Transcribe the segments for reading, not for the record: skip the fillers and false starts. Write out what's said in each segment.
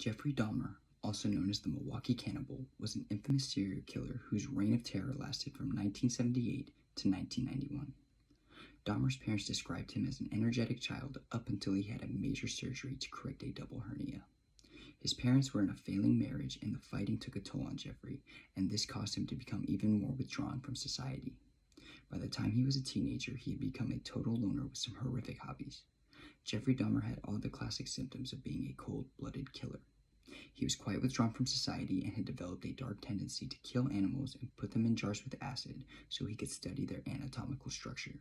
Jeffrey Dahmer, also known as the Milwaukee Cannibal, was an infamous serial killer whose reign of terror lasted from 1978 to 1991. Dahmer's parents described him as an energetic child up until he had a major surgery to correct a double hernia. His parents were in a failing marriage, and the fighting took a toll on Jeffrey, and this caused him to become even more withdrawn from society. By the time he was a teenager, he had become a total loner with some horrific hobbies. Jeffrey Dahmer had all the classic symptoms of being a cold-blooded killer. He was quite withdrawn from society and had developed a dark tendency to kill animals and put them in jars with acid so he could study their anatomical structure.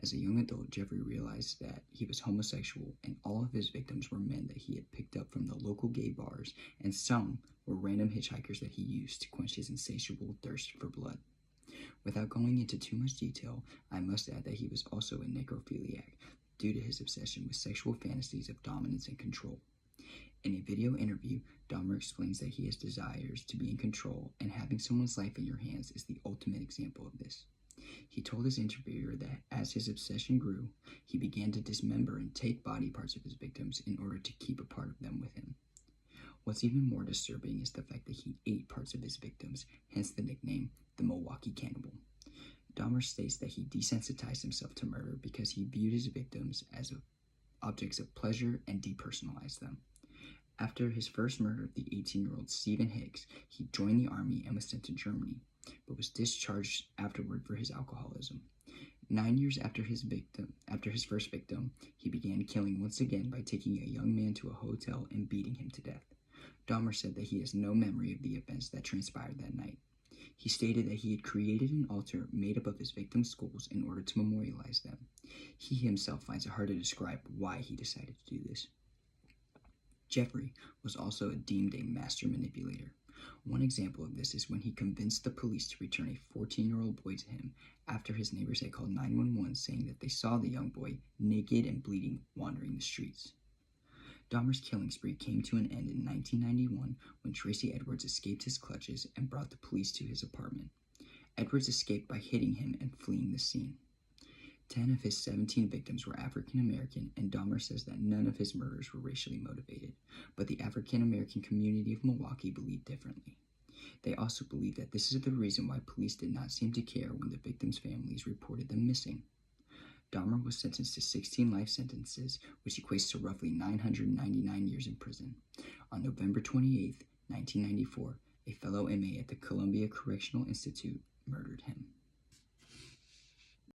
As a young adult, Jeffrey realized that he was homosexual, and all of his victims were men that he had picked up from the local gay bars, and some were random hitchhikers that he used to quench his insatiable thirst for blood. Without going into too much detail, I must add that he was also a necrophiliac due to his obsession with sexual fantasies of dominance and control. In a video interview, Dahmer explains that he has desires to be in control, and having someone's life in your hands is the ultimate example of this. He told his interviewer that as his obsession grew, he began to dismember and take body parts of his victims in order to keep a part of them with him. What's even more disturbing is the fact that he ate parts of his victims, hence the nickname, the Milwaukee Cannibal. Dahmer states that he desensitized himself to murder because he viewed his victims as objects of pleasure and depersonalized them. After his first murder of the 18-year-old Stephen Hicks, he joined the army and was sent to Germany, but was discharged afterward for his alcoholism. 9 years after his first victim, he began killing once again by taking a young man to a hotel and beating him to death. Dahmer said that he has no memory of the events that transpired that night. He stated that he had created an altar made up of his victims' skulls in order to memorialize them. He himself finds it hard to describe why he decided to do this. Jeffrey was also deemed a master manipulator. One example of this is when he convinced the police to return a 14-year-old boy to him after his neighbors had called 911 saying that they saw the young boy naked and bleeding wandering the streets. Dahmer's killing spree came to an end in 1991 when Tracy Edwards escaped his clutches and brought the police to his apartment. Edwards escaped by hitting him and fleeing the scene. 10 of his 17 victims were African American, and Dahmer says that none of his murders were racially motivated, but the African American community of Milwaukee believed differently. They also believe that this is the reason why police did not seem to care when the victims' families reported them missing. Dahmer was sentenced to 16 life sentences, which equates to roughly 999 years in prison. On November 28, 1994, a fellow inmate at the Columbia Correctional Institute murdered him.